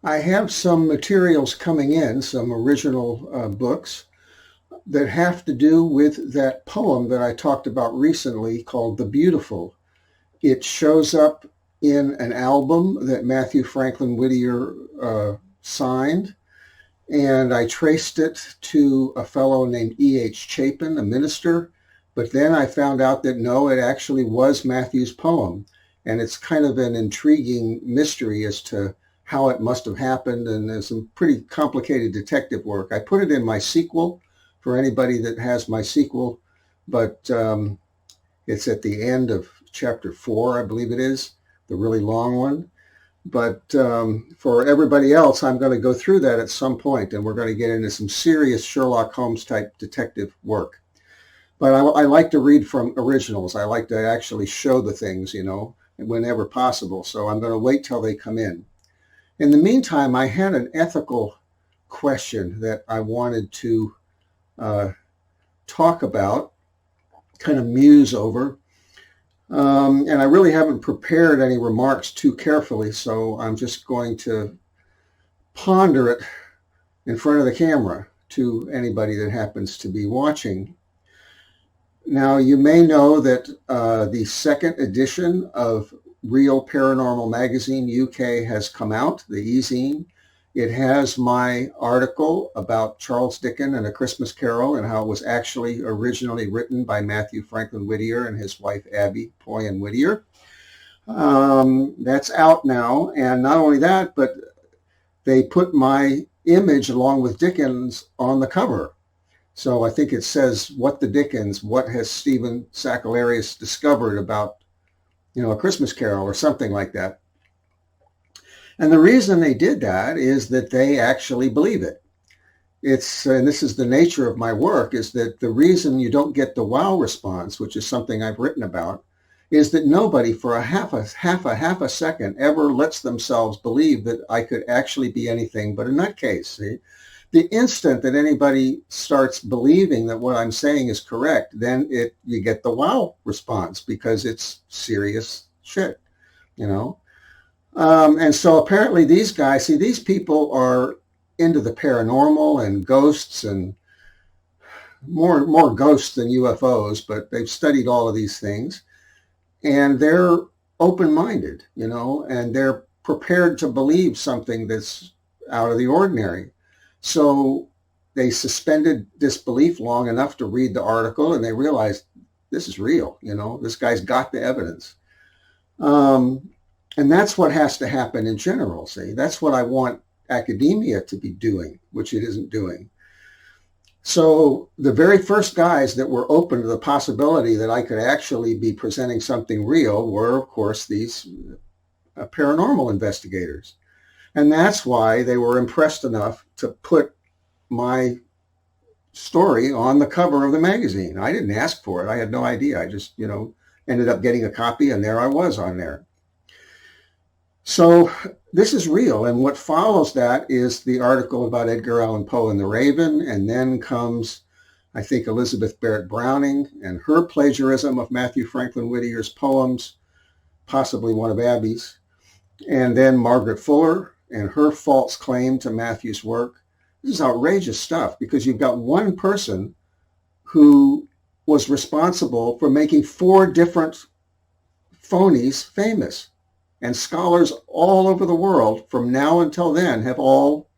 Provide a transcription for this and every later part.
I have some materials coming in, some original books that have to do with that poem that I talked about recently called The Beautiful. It shows up in an album that Matthew Franklin Whittier signed, and I traced it to a fellow named E.H. Chapin, a minister. But then I found out that no, it actually was Matthew's poem. And it's kind of an intriguing mystery as to how it must have happened. And there's some pretty complicated detective work. I put it in my sequel for anybody that has my sequel, but it's at the end of chapter 4, I believe it is, the really long one. But for everybody else, I'm going to go through that at some point, and we're going to get into some serious Sherlock Holmes type detective work. But I like to read from originals. I like to actually show the things, whenever possible. So I'm going to wait till they come in. In the meantime, I had an ethical question that I wanted to talk about, kind of muse over. And I really haven't prepared any remarks too carefully, so I'm just going to ponder it in front of the camera to anybody that happens to be watching. Now, you may know that the second edition of Real Paranormal Magazine UK has come out, the e-zine. It has my article about Charles Dickens and A Christmas Carol and how it was actually originally written by Matthew Franklin Whittier and his wife Abby Poyen Whittier. That's out now. And not only that, but they put my image along with Dickens on the cover. So I think it says, what the Dickens, what has Stephen Sakellarios discovered about, A Christmas Carol or something like that. And the reason they did that is that they actually believe it. And this is the nature of my work, is that the reason you don't get the wow response, which is something I've written about, is that nobody for a half a second ever lets themselves believe that I could actually be anything but a nutcase. See? The instant that anybody starts believing that what I'm saying is correct, then you get the wow response because it's serious shit, And so apparently these guys, these people are into the paranormal and ghosts and more ghosts than UFOs, but they've studied all of these things. And they're open-minded, and they're prepared to believe something that's out of the ordinary. So they suspended disbelief long enough to read the article, and they realized this is real, this guy's got the evidence. And that's what has to happen in general, see? That's what I want academia to be doing, which it isn't doing. So the very first guys that were open to the possibility that I could actually be presenting something real were, of course, these paranormal investigators. And that's why they were impressed enough to put my story on the cover of the magazine. I didn't ask for it. I had no idea. I just, ended up getting a copy, and there I was on there. So this is real. And what follows that is the article about Edgar Allan Poe and the Raven. And then comes, I think, Elizabeth Barrett Browning and her plagiarism of Matthew Franklin Whittier's poems, possibly one of Abby's. And then Margaret Fuller and her false claim to Matthew's work. This is outrageous stuff because you've got one person who was responsible for making 4 different phonies famous. And scholars all over the world from now until then have all,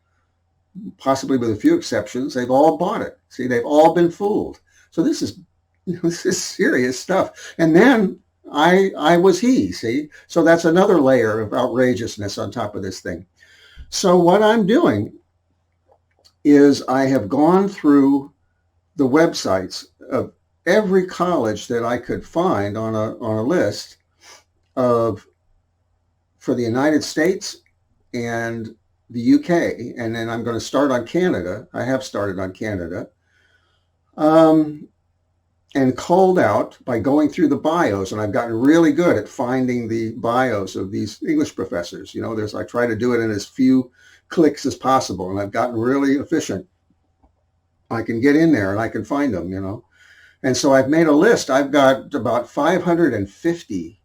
possibly with a few exceptions, they've all bought it. See, they've all been fooled. So this is serious stuff. And then I was he, see? So that's another layer of outrageousness on top of this thing. So what I'm doing is I have gone through the websites of every college that I could find on a list of for the United States and the UK, and then I'm going to start on Canada. I have started on Canada, and culled out by going through the bios, and I've gotten really good at finding the bios of these English professors. I try to do it in as few clicks as possible, and I've gotten really efficient. I can get in there and I can find them, And so I've made a list. I've got about 550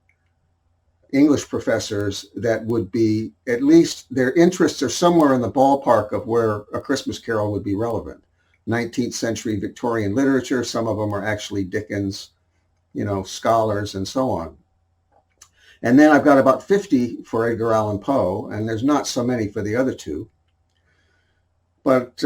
English professors that would be, at least their interests are somewhere in the ballpark of where A Christmas Carol would be relevant. 19th century Victorian literature, some of them are actually Dickens, scholars and so on. And then I've got about 50 for Edgar Allan Poe, and there's not so many for the other two. But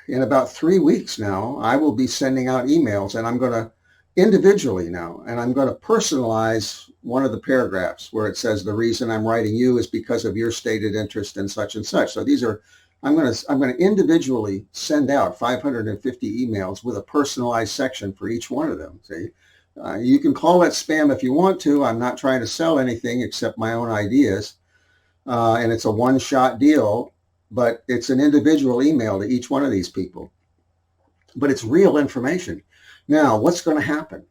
in about 3 weeks now, I will be sending out emails, and I'm going to individually now, and I'm going to personalize one of the paragraphs where it says the reason I'm writing you is because of your stated interest in such and such. So these are, I'm going to individually send out 550 emails with a personalized section for each one of them. See, you can call it spam if you want to. I'm not trying to sell anything except my own ideas, and it's a one-shot deal. But it's an individual email to each one of these people. But it's real information. Now, what's going to happen?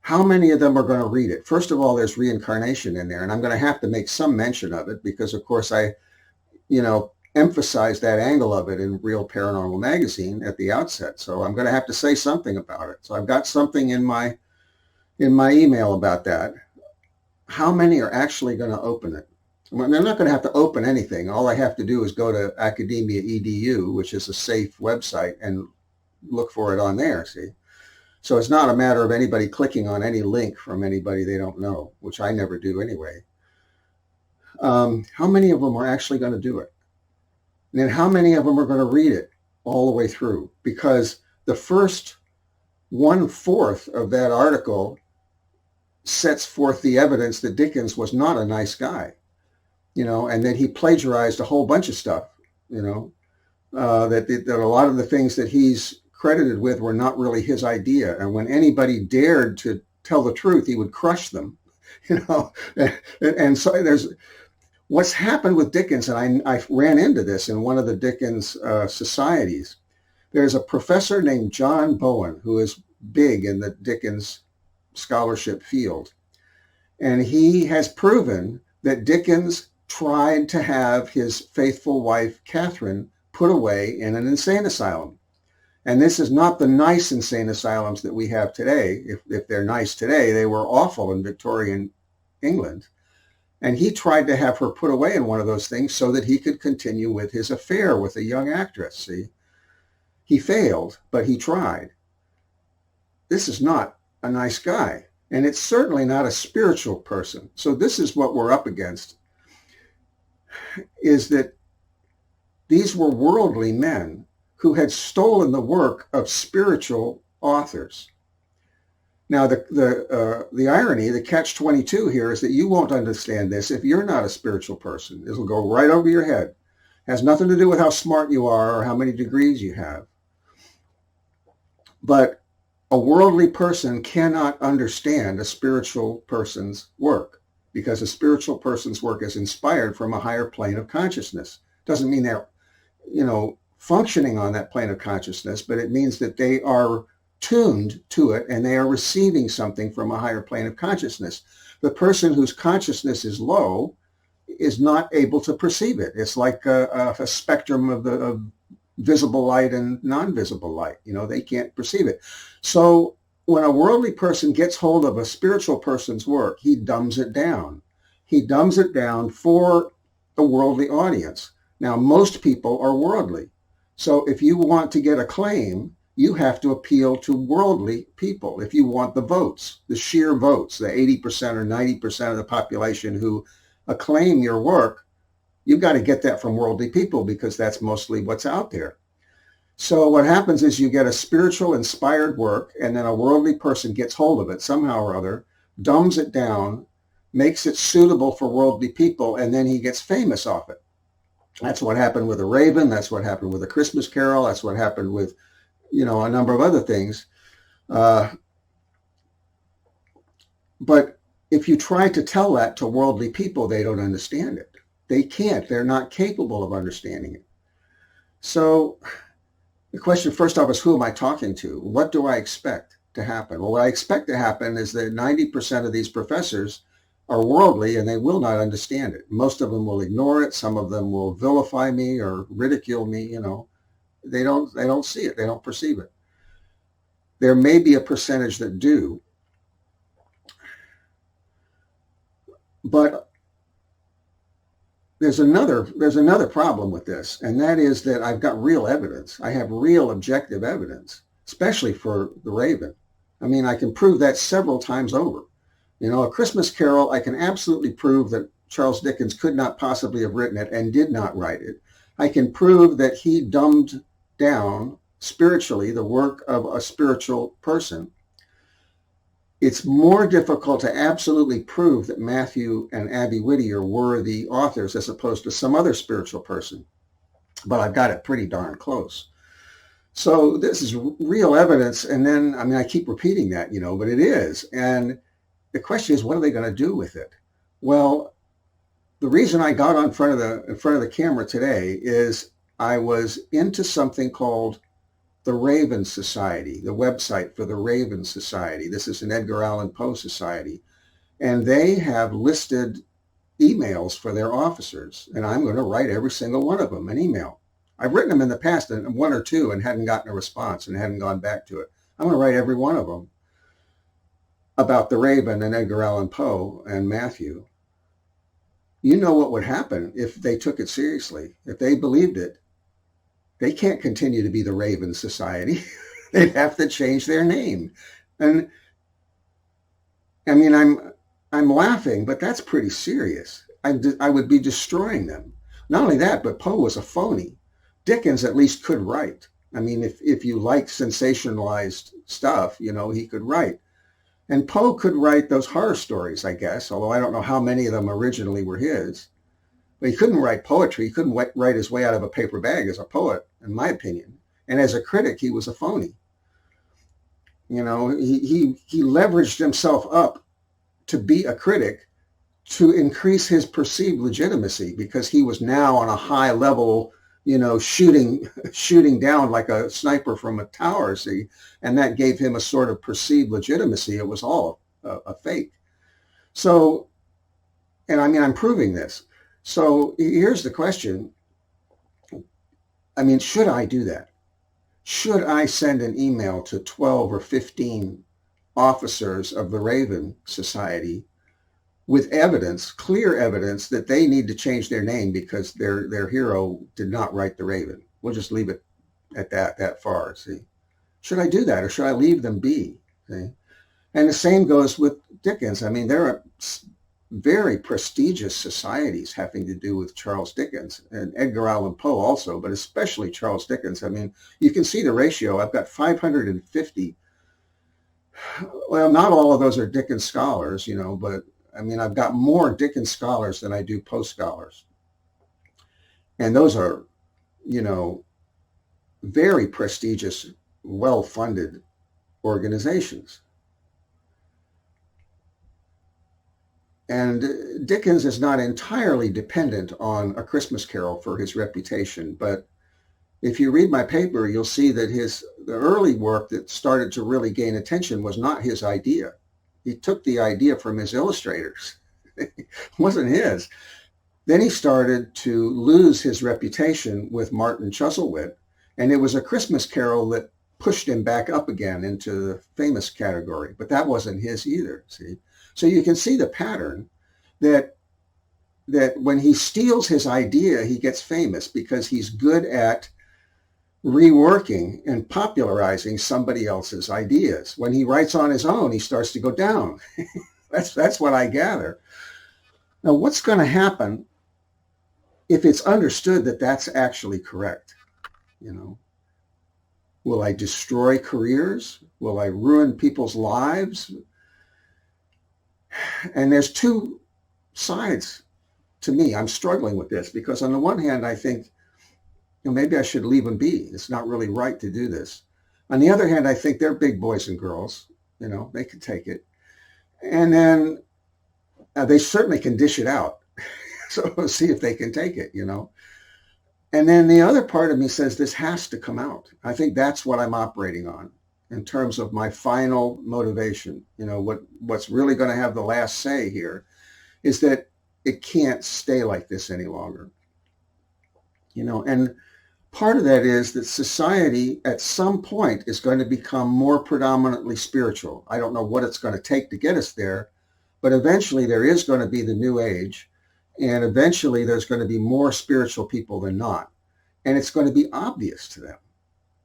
How many of them are going to read it? First of all, there's reincarnation in there, and I'm going to have to make some mention of it because, of course, I, emphasize that angle of it in Real Paranormal Magazine at the outset. So I'm going to have to say something about it. So I've got something in my email about that. How many are actually going to open it? Well, they're not going to have to open anything. All I have to do is go to Academia EDU, which is a safe website, and look for it on there, see? So it's not a matter of anybody clicking on any link from anybody they don't know, which I never do anyway. How many of them are actually going to do it? And then how many of them are going to read it all the way through? Because the first 1/4 of that article sets forth the evidence that Dickens was not a nice guy. And that he plagiarized a whole bunch of stuff, that a lot of the things that he's credited with were not really his idea. And when anybody dared to tell the truth, he would crush them, and so there's what's happened with Dickens. And I ran into this in one of the Dickens societies. There's a professor named John Bowen who is big in the Dickens scholarship field. And he has proven that Dickens tried to have his faithful wife, Catherine, put away in an insane asylum. And this is not the nice insane asylums that we have today. If they're nice today, they were awful in Victorian England. And he tried to have her put away in one of those things so that he could continue with his affair with a young actress. See, he failed, but he tried. This is not a nice guy. And it's certainly not a spiritual person. So this is what we're up against, is that these were worldly men who had stolen the work of spiritual authors. Now, the irony, the catch-22 here is that you won't understand this if you're not a spiritual person. It'll go right over your head. It has nothing to do with how smart you are or how many degrees you have. But a worldly person cannot understand a spiritual person's work, because a spiritual person's work is inspired from a higher plane of consciousness. Doesn't mean they're, functioning on that plane of consciousness, but it means that they are tuned to it and they are receiving something from a higher plane of consciousness. The person whose consciousness is low is not able to perceive it. It's like a spectrum of visible light and non-visible light. They can't perceive it. So when a worldly person gets hold of a spiritual person's work, he dumbs it down. He dumbs it down for a worldly audience. Now, most people are worldly. So if you want to get acclaim, you have to appeal to worldly people. If you want the votes, the sheer votes, the 80% or 90% of the population who acclaim your work, you've got to get that from worldly people because that's mostly what's out there. So what happens is you get a spiritual inspired work, and then a worldly person gets hold of it somehow or other, dumbs it down, makes it suitable for worldly people, and then he gets famous off it. That's what happened with A Raven. That's what happened with A Christmas Carol. That's what happened with, a number of other things. But if you try to tell that to worldly people, they don't understand it. They can't. They're not capable of understanding it. So the question first off is, who am I talking to? What do I expect to happen? Well, what I expect to happen is that 90% of these professors are worldly and they will not understand it. Most of them will ignore it. Some of them will vilify me or ridicule me. They don't see it. They don't perceive it. There may be a percentage that do, but there's another problem with this, and that is that I've got real evidence. I have real objective evidence, especially for the Raven. I mean, I can prove that several times over. A Christmas Carol, I can absolutely prove that Charles Dickens could not possibly have written it and did not write it. I can prove that he dumbed down spiritually the work of a spiritual person. It's more difficult to absolutely prove that Matthew and Abby Whittier were the authors as opposed to some other spiritual person, but I've got it pretty darn close. So this is real evidence, and then, I mean, I keep repeating that, but it is. And the question is, what are they going to do with it? Well, the reason I got in front of the camera today is I was into something called the Raven Society, the website for the Raven Society. This is an Edgar Allan Poe society, and they have listed emails for their officers, and I'm going to write every single one of them an email. I've written them in the past, and one or two, and hadn't gotten a response and hadn't gone back to it. I'm going to write every one of them about the Raven and Edgar Allan Poe and Matthew. You know what would happen if they took it seriously, if they believed it. They can't continue to be the Raven Society. They'd have to change their name. And I mean, I'm laughing, but that's pretty serious. I would be destroying them. Not only that, but Poe was a phony. Dickens at least could write. I mean, if you like sensationalized stuff, he could write. And Poe could write those horror stories, I guess, although I don't know how many of them originally were his. But he couldn't write poetry. He couldn't write his way out of a paper bag as a poet, in my opinion. And as a critic, he was a phony. He leveraged himself up to be a critic to increase his perceived legitimacy because he was now on a high level, shooting down like a sniper from a tower, see, and that gave him a sort of perceived legitimacy. It was all a fake. So, and I mean, I'm proving this. So here's the question. I mean, should I do that? Should I send an email to 12 or 15 officers of the Raven Society with evidence, clear evidence that they need to change their name because their hero did not write the Raven? We'll just leave it at that far, see? Should I do that, or should I leave them be, see? And the same goes with Dickens. I mean, there are very prestigious societies having to do with Charles Dickens and Edgar Allan Poe also, but especially Charles Dickens. I mean, you can see the ratio. I've got 550. Well, not all of those are Dickens scholars, but I mean, I've got more Dickens scholars than I do Poe scholars. And those are, very prestigious, well-funded organizations. And Dickens is not entirely dependent on A Christmas Carol for his reputation, but if you read my paper, you'll see that the early work that started to really gain attention was not his idea. He took the idea from his illustrators. It wasn't his. Then he started to lose his reputation with Martin Chuzzlewit, and it was A Christmas Carol that pushed him back up again into the famous category, but that wasn't his either, see? So you can see the pattern that when he steals his idea, he gets famous because he's good at reworking and popularizing somebody else's ideas. When he writes on his own, he starts to go down. That's what I gather. Now, what's going to happen if it's understood that that's actually correct? Will I destroy careers? Will I ruin people's lives? And there's two sides to me. I'm struggling with this because on the one hand, I think, maybe I should leave them be. It's not really right to do this. On the other hand, I think they're big boys and girls. They can take it. And then they certainly can dish it out. So we'll see if they can take it, And then the other part of me says this has to come out. I think that's what I'm operating on in terms of my final motivation. What's really going to have the last say here is that it can't stay like this any longer. And part of that is that society at some point is going to become more predominantly spiritual. I don't know what it's going to take to get us there, but eventually there is going to be the new age. And eventually there's going to be more spiritual people than not. And it's going to be obvious to them.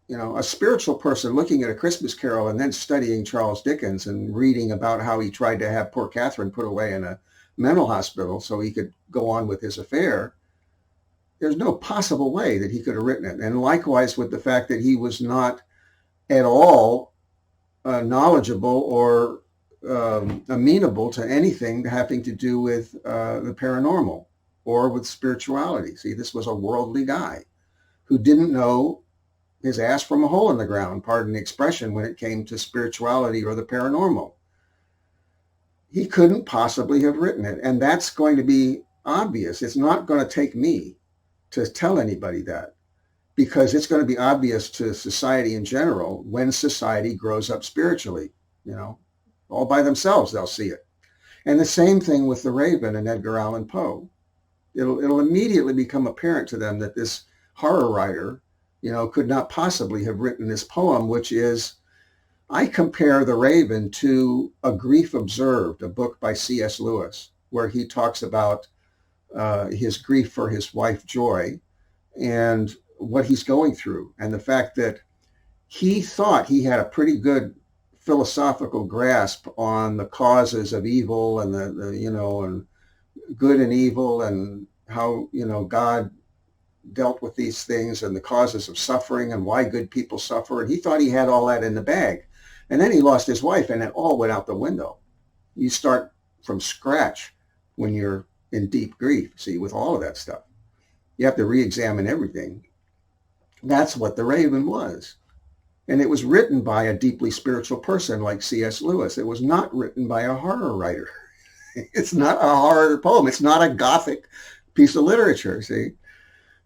You know, a spiritual person looking at A Christmas Carol and then studying Charles Dickens and reading about how he tried to have poor Catherine put away in a mental hospital so he could go on with his affair, there's no possible way that he could have written it. And likewise with the fact that he was not at all knowledgeable or amenable to anything having to do with the paranormal or with spirituality. See, this was a worldly guy who didn't know his ass from a hole in the ground, pardon the expression, when it came to spirituality or the paranormal. He couldn't possibly have written it. And that's going to be obvious. It's not going to take me to tell anybody that, because it's going to be obvious to society in general when society grows up spiritually, you know, all by themselves, they'll see it. And the same thing with The Raven and Edgar Allan Poe. It'll immediately become apparent to them that this horror writer, you know, could not possibly have written this poem, which is, I compare The Raven to A Grief Observed, a book by C.S. Lewis, where he talks about his grief for his wife, Joy, and what he's going through, and the fact that he thought he had a pretty good philosophical grasp on the causes of evil and the you know, and good and evil, and how, you know, God dealt with these things and the causes of suffering and why good people suffer. And he thought he had all that in the bag. And then he lost his wife and it all went out the window. You start from scratch when you're in deep grief, see, with all of that stuff. You have to re-examine everything. That's what The Raven was. And it was written by a deeply spiritual person like C.S. Lewis. It was not written by a horror writer. It's not a horror poem. It's not a Gothic piece of literature, see,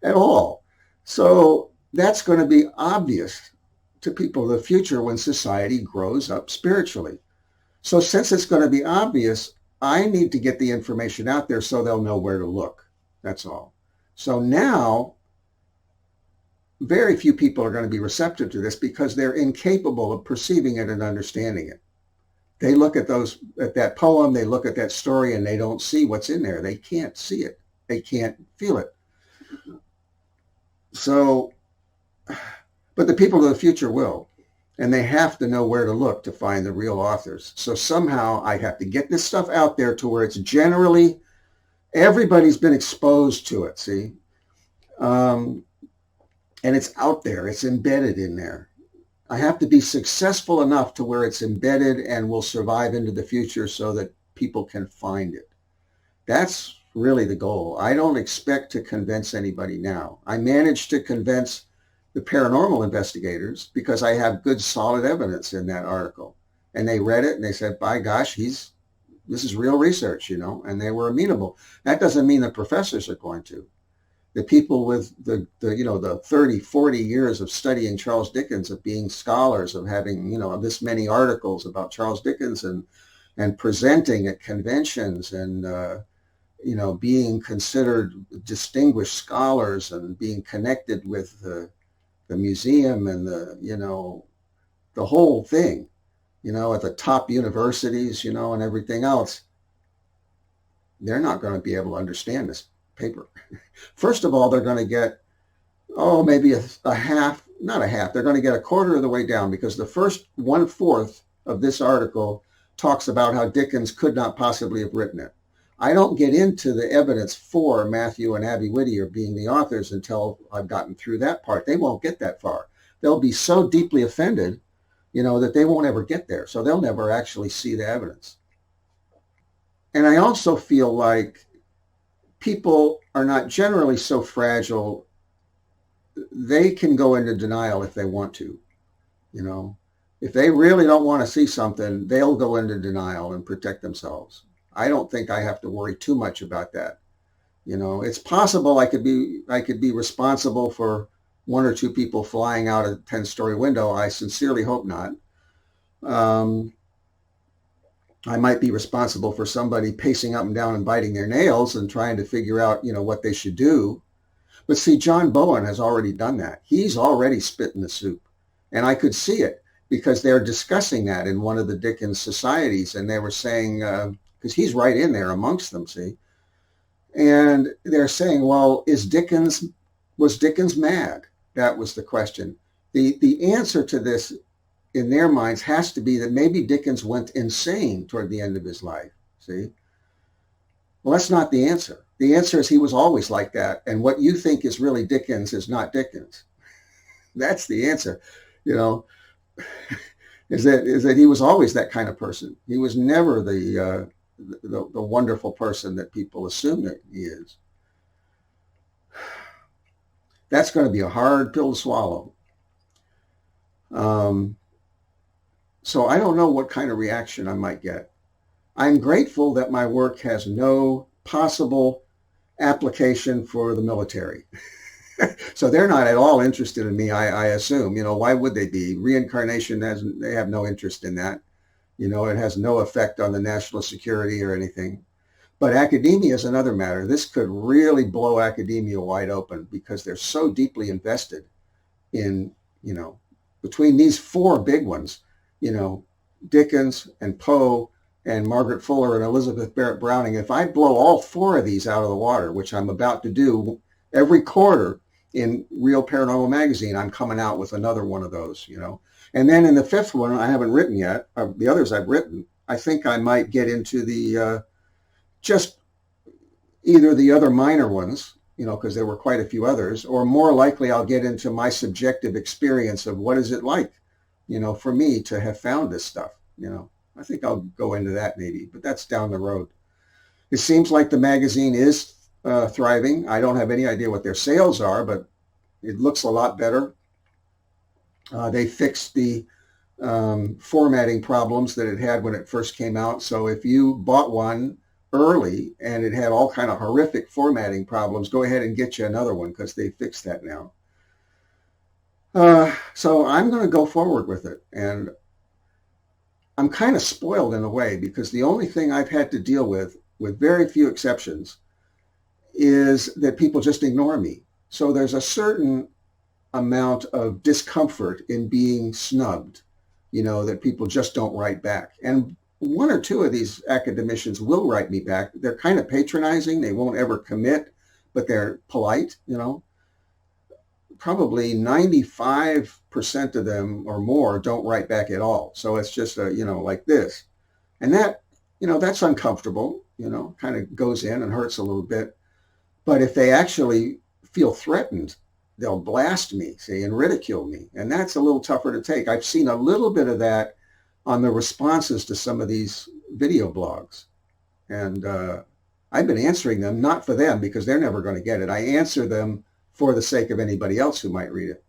at all. So that's going to be obvious to people in the future when society grows up spiritually. So since it's going to be obvious, I need to get the information out there so they'll know where to look. That's all. So now, very few people are going to be receptive to this because they're incapable of perceiving it and understanding it. They look at that poem, they look at that story, and they don't see what's in there. They can't see it. They can't feel it. So, but the people of the future will, and they have to know where to look to find the real authors. So somehow I have to get this stuff out there to where it's generally, everybody's been exposed to it, see? And it's out there, it's embedded in there. I have to be successful enough to where it's embedded and will survive into the future so that people can find it. That's really the goal. I don't expect to convince anybody now. I managed to convince the paranormal investigators because I have good solid evidence in that article. And they read it and they said, by gosh, this is real research, you know, and they were amenable. That doesn't mean the professors are going to. The people with the 30, 40 years of studying Charles Dickens, of being scholars, of having, you know, this many articles about Charles Dickens and presenting at conventions and, you know, being considered distinguished scholars and being connected with the museum and the whole thing, you know, at the top universities, you know, and everything else, they're not going to be able to understand this paper. First of all, they're going to get, maybe a half, not a half, they're going to get a quarter of the way down, because the first 1/4 of this article talks about how Dickens could not possibly have written it. I don't get into the evidence for Matthew and Abby Whittier being the authors until I've gotten through that part. They won't get that far. They'll be so deeply offended, you know, that they won't ever get there. So they'll never actually see the evidence. And I also feel like people are not generally so fragile. They can go into denial if they want to, you know. If they really don't want to see something, they'll go into denial and protect themselves. I don't think I have to worry too much about that. You know, it's possible I could be responsible for 1 or 2 people flying out a 10-story window. I sincerely hope not. I might be responsible for somebody pacing up and down and biting their nails and trying to figure out, you know, what they should do. But see, John Bowen has already done that. He's already spit in the soup. And I could see it because they're discussing that in one of the Dickens societies. And they were saying, because he's right in there amongst them, see. And they're saying, well, was Dickens mad? That was the question. The answer to this in their minds has to be that maybe Dickens went insane toward the end of his life. See? Well, that's not the answer. The answer is he was always like that. And what you think is really Dickens is not Dickens. That's the answer, you know, is that he was always that kind of person. He was never the wonderful person that people assume that he is. That's going to be a hard pill to swallow. Um, so I don't know what kind of reaction I might get. I'm grateful that my work has no possible application for the military. So they're not at all interested in me, I assume. Why would they be? Reincarnation, they have no interest in that. It has no effect on the national security or anything. But academia is another matter. This could really blow academia wide open because they're so deeply invested in, between these four big ones, Dickens and Poe and Margaret Fuller and Elizabeth Barrett Browning. If I blow all four of these out of the water, which I'm about to do every quarter in Real Paranormal Magazine, I'm coming out with another one of those, And then in the fifth one, I haven't written yet. The others I've written. I think I might get into the just either the other minor ones, because there were quite a few others, or more likely I'll get into my subjective experience of what is it like, for me to have found this stuff, I think I'll go into that maybe, but that's down the road. It seems like the magazine is thriving. I don't have any idea what their sales are, but it looks a lot better. They fixed the formatting problems that it had when it first came out. So if you bought one early and it had all kind of horrific formatting problems, go ahead and get you another one because they fixed that now. So I'm going to go forward with it. And I'm kind of spoiled in a way because the only thing I've had to deal with very few exceptions, is that people just ignore me. So there's a certain amount of discomfort in being snubbed, that people just don't write back. And one or two of these academicians will write me back. They're kind of patronizing. They won't ever commit, but they're polite, Probably 95% of them or more don't write back at all. So it's just, like this. And that, that's uncomfortable, kind of goes in and hurts a little bit. But if they actually feel threatened, they'll blast me, see, and ridicule me. And that's a little tougher to take. I've seen a little bit of that on the responses to some of these video blogs. And I've been answering them, not for them, because they're never going to get it. I answer them for the sake of anybody else who might read it.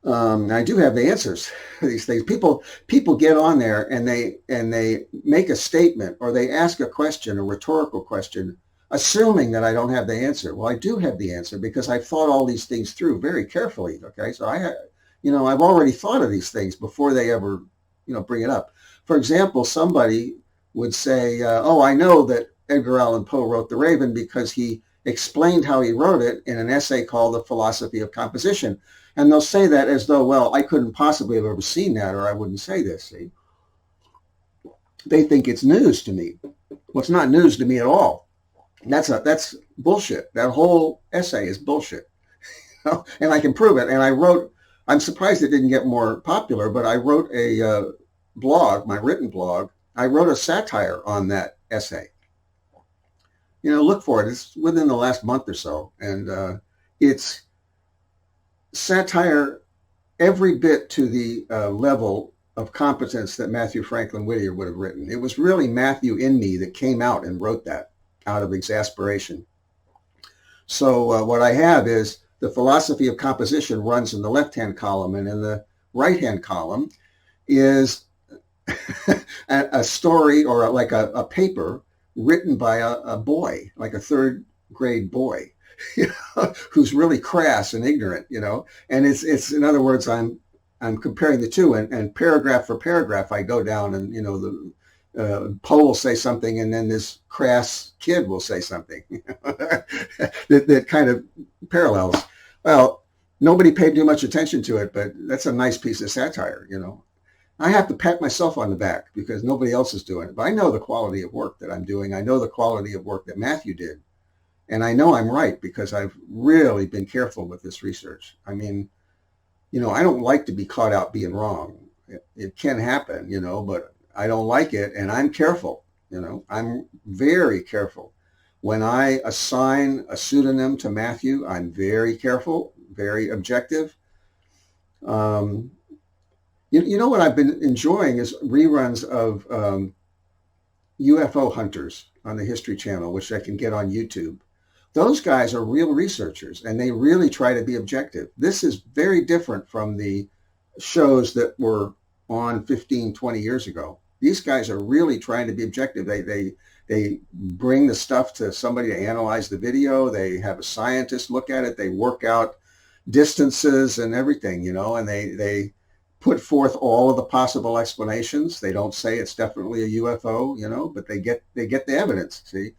I do have the answers for these things. People get on there and they make a statement or they ask a question, a rhetorical question, assuming that I don't have the answer. Well, I do have the answer because I've thought all these things through very carefully. Okay, so I've already thought of these things before they ever, bring it up. For example, somebody would say, "Oh, I know that Edgar Allan Poe wrote The Raven because he explained how he wrote it in an essay called The Philosophy of Composition." And they'll say that as though, well, I couldn't possibly have ever seen that or I wouldn't say this. See? They think it's news to me. Well, it's not news to me at all. That's bullshit. That whole essay is bullshit. And I can prove it. And I'm surprised it didn't get more popular, but I wrote a blog, my written blog. I wrote a satire on that essay. Look for it. It's within the last month or so. And it's satire every bit to the level of competence that Matthew Franklin Whittier would have written. It was really Matthew in me that came out and wrote that out of exasperation. So what I have is the philosophy of composition runs in the left-hand column, and in the right-hand column is a story or like a paper written by a boy, like a third grade boy, who's really crass and ignorant, and it's in other words, I'm comparing the two, and paragraph for paragraph, I go down and, Poe will say something and then this crass kid will say something that kind of parallels. Well, nobody paid too much attention to it, but that's a nice piece of satire, I have to pat myself on the back because nobody else is doing it. But I know the quality of work that I'm doing. I know the quality of work that Matthew did. And I know I'm right because I've really been careful with this research. I mean, I don't like to be caught out being wrong. It can happen, but I don't like it. And I'm careful, I'm very careful. When I assign a pseudonym to Matthew, I'm very careful, very objective. Um, you know what I've been enjoying is reruns of UFO Hunters on the History Channel, which I can get on YouTube. Those guys are real researchers and they really try to be objective. This is very different from the shows that were on 15, 20 years ago. These guys are really trying to be objective. They bring the stuff to somebody to analyze the video. They have a scientist look at it. They work out distances and everything, and they put forth all of the possible explanations. They don't say it's definitely a UFO, but they get the evidence. See,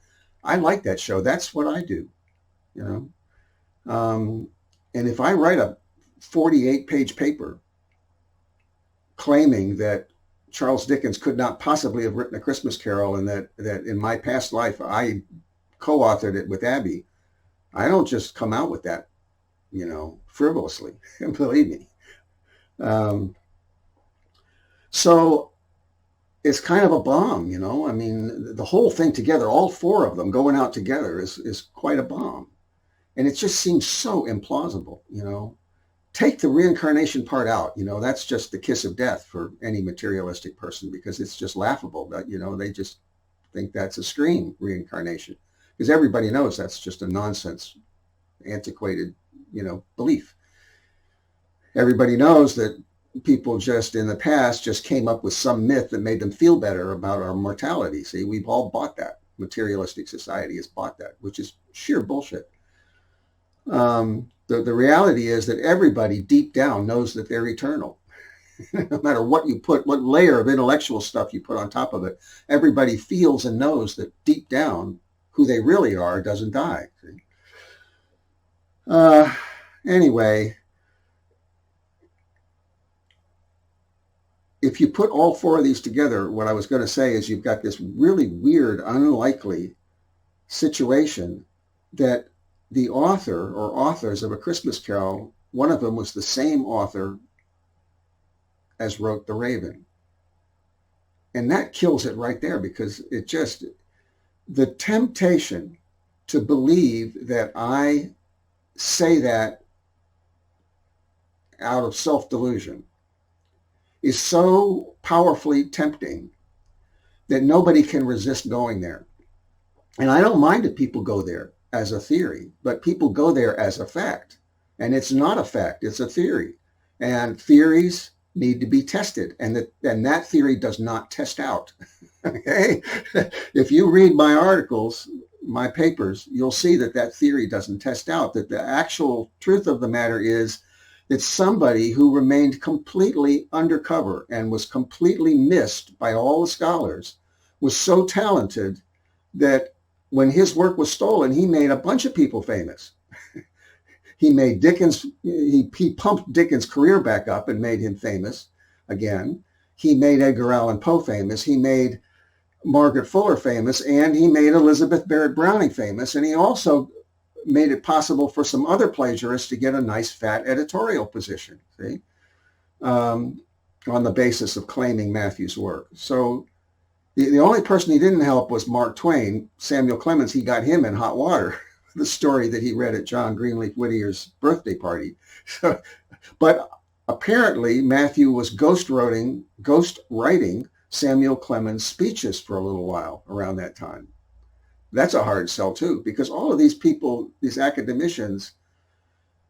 I like that show. That's what I do, you know. And if I write a 48-page paper claiming that Charles Dickens could not possibly have written A Christmas Carol and that in my past life I co-authored it with Abby, I don't just come out with that, frivolously. Believe me. So it's kind of a bomb, I mean, the whole thing together, all four of them going out together is quite a bomb. And it just seems so implausible, Take the reincarnation part out, that's just the kiss of death for any materialistic person because it's just laughable that, they just think that's a scream, reincarnation, because everybody knows that's just a nonsense, antiquated, belief. Everybody knows that people just in the past just came up with some myth that made them feel better about our mortality. See, we've all bought that. Materialistic society has bought that, which is sheer bullshit. The reality is that everybody deep down knows that they're eternal. No matter what you put, what layer of intellectual stuff you put on top of it, everybody feels and knows that deep down who they really are doesn't die. Anyway, if you put all four of these together, what I was going to say is you've got this really weird, unlikely situation that the author or authors of A Christmas Carol, one of them was the same author as wrote The Raven. And that kills it right there because the temptation to believe that I say that out of self-delusion is so powerfully tempting that nobody can resist going there. And I don't mind if people go there as a theory, but people go there as a fact. And it's not a fact, it's a theory. And theories need to be tested. And that theory does not test out. Okay? If you read my articles, my papers, you'll see that theory doesn't test out, that the actual truth of the matter is that somebody who remained completely undercover and was completely missed by all the scholars was so talented that when his work was stolen, he made a bunch of people famous. He made Dickens, he pumped Dickens' career back up and made him famous again. He made Edgar Allan Poe famous. He made Margaret Fuller famous, and he made Elizabeth Barrett Browning famous. And he also made it possible for some other plagiarists to get a nice fat editorial position, see, on the basis of claiming Matthew's work. So the only person he didn't help was Mark Twain. Samuel Clemens, he got him in hot water, the story that he read at John Greenleaf Whittier's birthday party. So, but apparently Matthew was ghost writing Samuel Clemens' speeches for a little while around that time. That's a hard sell too, because all of these people, these academicians,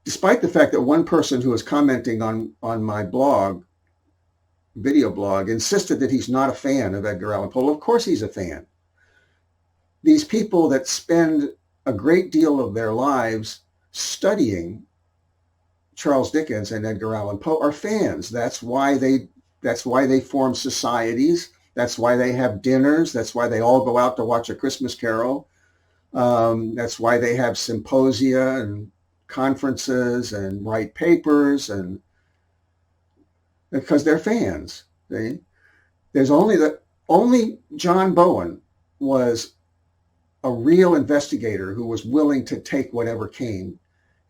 despite the fact that one person who was commenting on my blog, video blog, insisted that he's not a fan of Edgar Allan Poe. Of course he's a fan. These people that spend a great deal of their lives studying Charles Dickens and Edgar Allan Poe are fans. That's why they form societies. That's why they have dinners. That's why they all go out to watch A Christmas Carol. That's why they have symposia and conferences and write papers, and because they're fans. See? There's only John Bowen was a real investigator who was willing to take whatever came.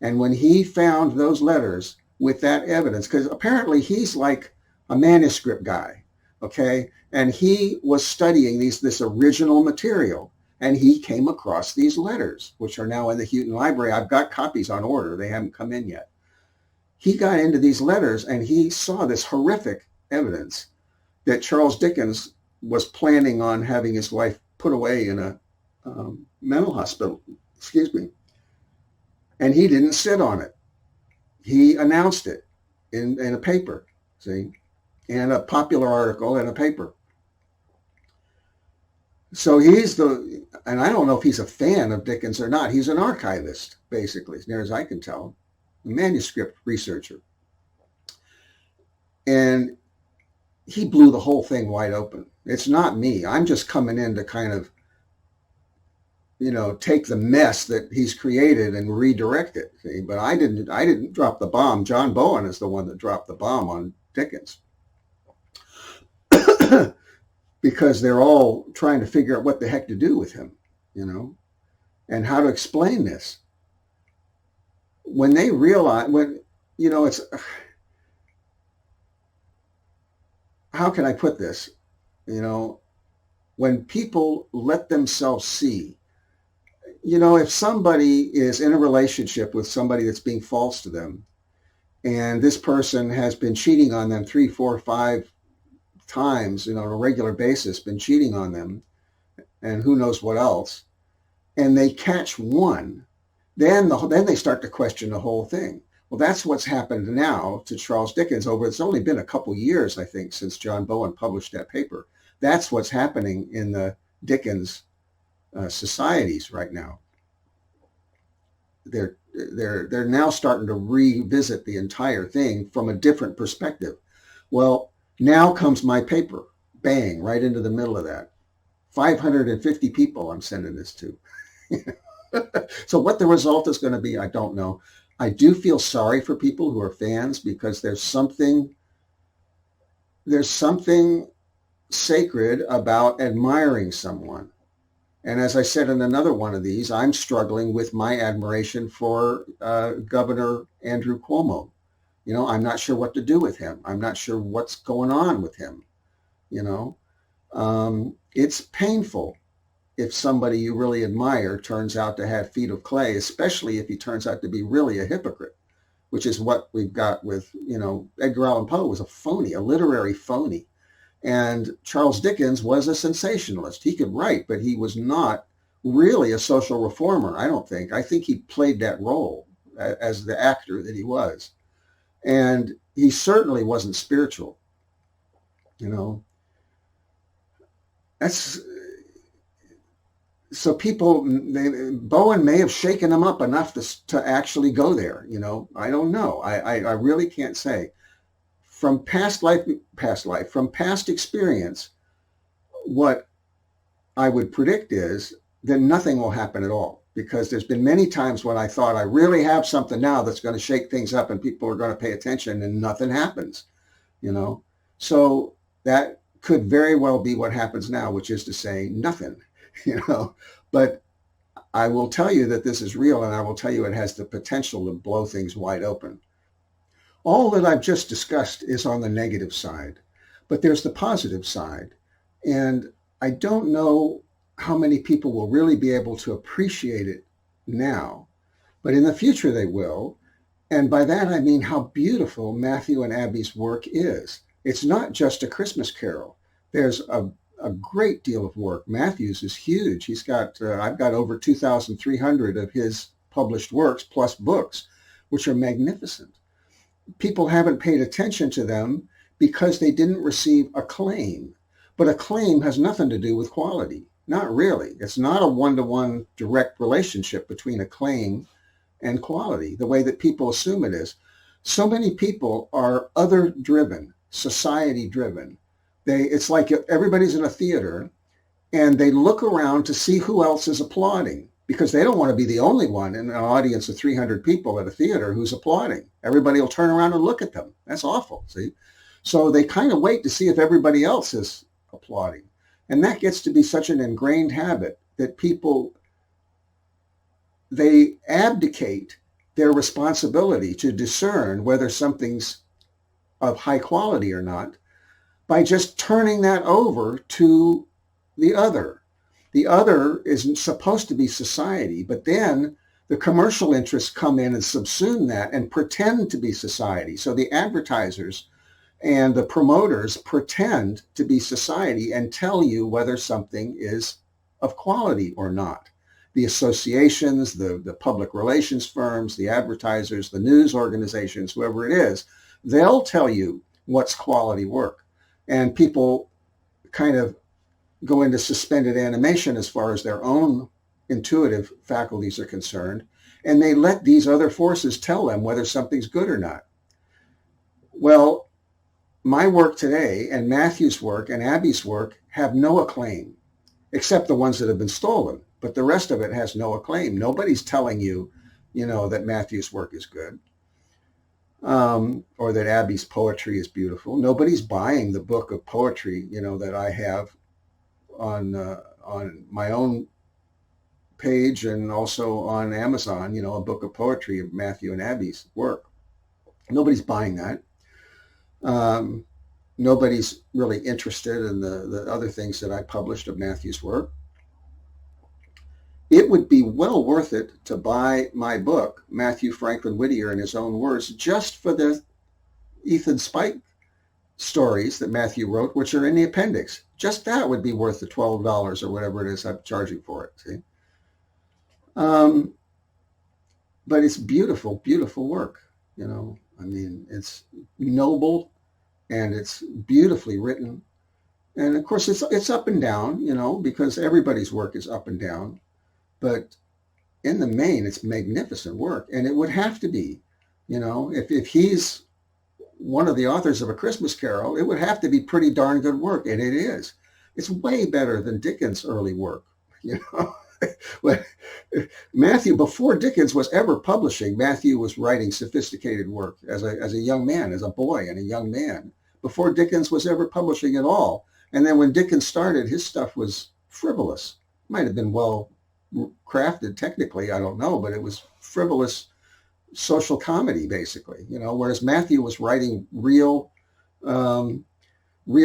And when he found those letters with that evidence, because apparently he's like a manuscript guy, okay? And he was studying this original material, and he came across these letters, which are now in the Houghton Library. I've got copies on order. They haven't come in yet. He got into these letters, and he saw this horrific evidence that Charles Dickens was planning on having his wife put away in a mental hospital, excuse me. And he didn't sit on it. He announced it in a paper, see, and a popular article in a paper. So and I don't know if he's a fan of Dickens or not. He's an archivist, basically, as near as I can tell, a manuscript researcher. And he blew the whole thing wide open. It's not me. I'm just coming in to kind of, take the mess that he's created and redirect it. See? But I didn't drop the bomb. John Bowen is the one that dropped the bomb on Dickens. Because they're all trying to figure out what the heck to do with him, and how to explain this. When they realize, it's, how can I put this? When people let themselves see, if somebody is in a relationship with somebody that's being false to them, and this person has been cheating on them 3, 4, 5 times, on a regular basis, been cheating on them, and who knows what else, and they catch one, then they start to question the whole thing. Well, that's what's happened now to Charles Dickens it's only been a couple years, I think, since John Bowen published that paper. That's what's happening in the Dickens societies right now. They're now starting to revisit the entire thing from a different perspective. Well, now comes my paper, bang, right into the middle of that. 550 people I'm sending this to. So what the result is going to be, I don't know. I do feel sorry for people who are fans, because there's something sacred about admiring someone. And as I said in another one of these, I'm struggling with my admiration for Governor Andrew Cuomo. I'm not sure what to do with him. I'm not sure what's going on with him. It's painful if somebody you really admire turns out to have feet of clay, especially if he turns out to be really a hypocrite, which is what we've got with, Edgar Allan Poe was a phony, a literary phony. And Charles Dickens was a sensationalist. He could write, but he was not really a social reformer, I don't think. I think he played that role as the actor that he was. And he certainly wasn't spiritual. So Bowen may have shaken him up enough to actually go there. I don't know. I really can't say. From past experience, what I would predict is that nothing will happen at all, because there's been many times when I thought I really have something now that's going to shake things up and people are going to pay attention, and nothing happens, So that could very well be what happens now, which is to say nothing, But I will tell you that this is real, and I will tell you it has the potential to blow things wide open. All that I've just discussed is on the negative side, but there's the positive side. And I don't know how many people will really be able to appreciate it now, but in the future they will. And by that, I mean how beautiful Matthew and Abby's work is. It's not just a Christmas carol. There's a great deal of work. Matthew's is huge. He's got, I've got over 2,300 of his published works plus books, which are magnificent. People haven't paid attention to them because they didn't receive acclaim. But acclaim has nothing to do with quality. Not really. It's not a one-to-one direct relationship between acclaim and quality, the way that people assume it is. So many people are other-driven, society-driven. It's like everybody's in a theater and they look around to see who else is applauding, because they don't want to be the only one in an audience of 300 people at a theater who's applauding. Everybody will turn around and look at them. That's awful, see? So they kind of wait to see if everybody else is applauding. And that gets to be such an ingrained habit that people, they abdicate their responsibility to discern whether something's of high quality or not by just turning that over to the other. The other isn't supposed to be society, but then the commercial interests come in and subsume that and pretend to be society. So the advertisers and the promoters pretend to be society and tell you whether something is of quality or not. The associations, the public relations firms, the advertisers, the news organizations, whoever it is, they'll tell you what's quality work. And people kind of go into suspended animation as far as their own intuitive faculties are concerned, and they let these other forces tell them whether something's good or not. Well, my work today and Matthew's work and Abby's work have no acclaim, except the ones that have been stolen. But the rest of it has no acclaim. Nobody's telling you, that Matthew's work is good, or that Abby's poetry is beautiful. Nobody's buying the book of poetry, that I have on my own page and also on Amazon, a book of poetry of Matthew and Abby's work. Nobody's buying that. Nobody's really interested in the other things that I published of Matthew's work. It would be well worth it to buy my book, Matthew Franklin Whittier in His Own Words, just for the Ethan Spike stories that Matthew wrote, which are in the appendix. Just that would be worth the $12 or whatever it is I'm charging for it. See? But it's beautiful, beautiful work. It's noble and it's beautifully written. And of course, it's up and down, because everybody's work is up and down. But in the main, it's magnificent work. And it would have to be, if he's one of the authors of A Christmas Carol, it would have to be pretty darn good work. And it is. It's way better than Dickens' early work, Matthew, before Dickens was ever publishing, Matthew was writing sophisticated work as a young man, as a boy and a young man, before Dickens was ever publishing at all. And then when Dickens started, his stuff was frivolous. Might have been well crafted technically, I don't know, but it was frivolous social comedy, basically, whereas Matthew was writing real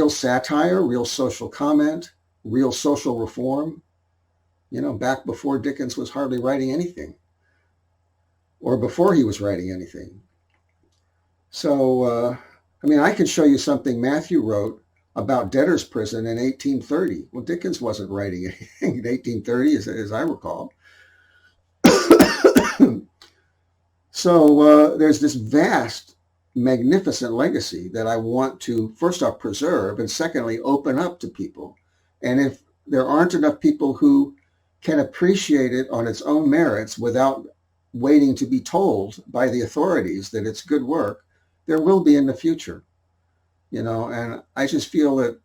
satire, real social comment, real social reform, back before Dickens was hardly writing anything, or before he was writing anything. So, I can show you something Matthew wrote about debtor's prison in 1830. Well, Dickens wasn't writing anything in 1830, as I recall. So there's this vast, magnificent legacy that I want to, first off, preserve, and secondly, open up to people. And if there aren't enough people who can appreciate it on its own merits without waiting to be told by the authorities that it's good work, there will be in the future. And I just feel that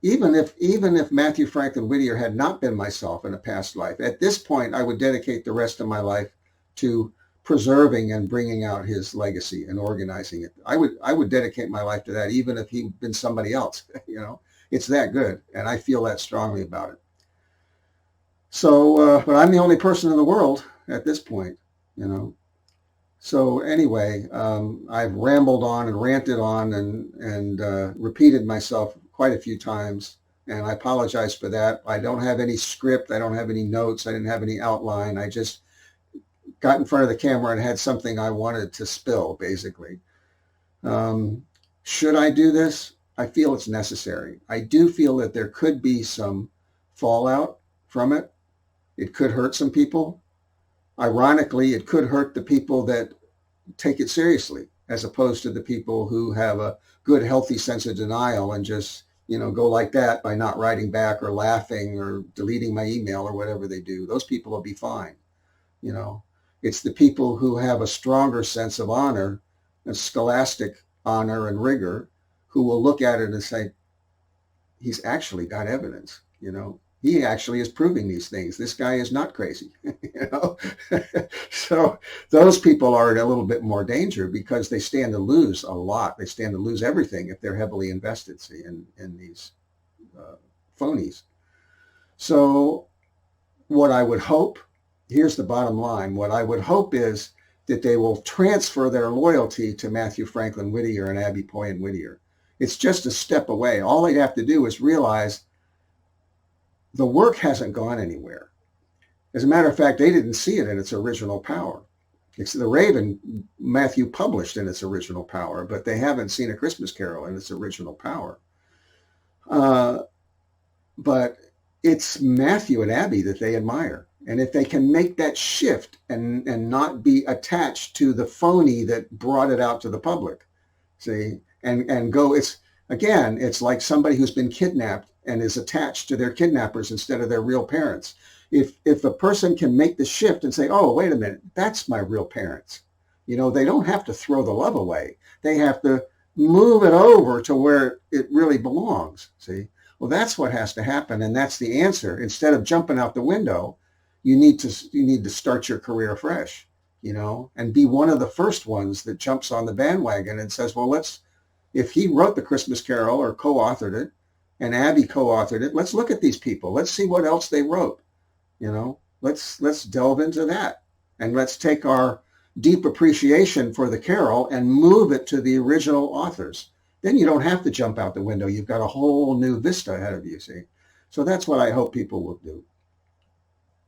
even if Matthew Franklin Whittier had not been myself in a past life, at this point, I would dedicate the rest of my life to preserving and bringing out his legacy and organizing it. I would dedicate my life to that, even if he'd been somebody else. It's that good, and I feel that strongly about it. So, but I'm the only person in the world at this point, So anyway, I've rambled on and ranted on and repeated myself quite a few times, and I apologize for that. I don't have any script. I don't have any notes. I didn't have any outline. I just got in front of the camera and had something I wanted to spill, basically. Should I do this? I feel it's necessary. I do feel that there could be some fallout from it. It could hurt some people. Ironically, it could hurt the people that take it seriously, as opposed to the people who have a good, healthy sense of denial and just, go like that by not writing back or laughing or deleting my email or whatever they do. Those people will be fine. It's the people who have a stronger sense of honor and scholastic honor and rigor who will look at it and say, he's actually got evidence, He actually is proving these things. This guy is not crazy, you know. So those people are in a little bit more danger because they stand to lose a lot. They stand to lose everything if they're heavily invested, see, in these uh, phonies. So what I would hope, here's the bottom line, what I would hope is that they will transfer their loyalty to Matthew Franklin Whittier and Abby Poyen Whittier. It's just a step away. All they have to do is realize the work hasn't gone anywhere. As a matter of fact, they didn't see it in its original power. It's the Raven Matthew published in its original power, but they haven't seen A Christmas Carol in its original power. Uh, but it's Matthew and Abby that they admire. And if they can make that shift and not be attached to the phony that brought it out to the public, see, and go, it's like somebody who's been kidnapped and is attached to their kidnappers instead of their real parents. If a person can make the shift and say, oh, wait a minute, that's my real parents, they don't have to throw the love away. They have to move it over to where it really belongs, see? Well, that's what has to happen, and that's the answer. Instead of jumping out the window, you need to start your career fresh, and be one of the first ones that jumps on the bandwagon and says, well, if he wrote the Christmas Carol or co-authored it, and Abby co-authored it, let's look at these people. Let's see what else they wrote. Let's delve into that, and let's take our deep appreciation for the carol and move it to the original authors. Then you don't have to jump out the window. You've got a whole new vista ahead of you, see? So that's what I hope people will do.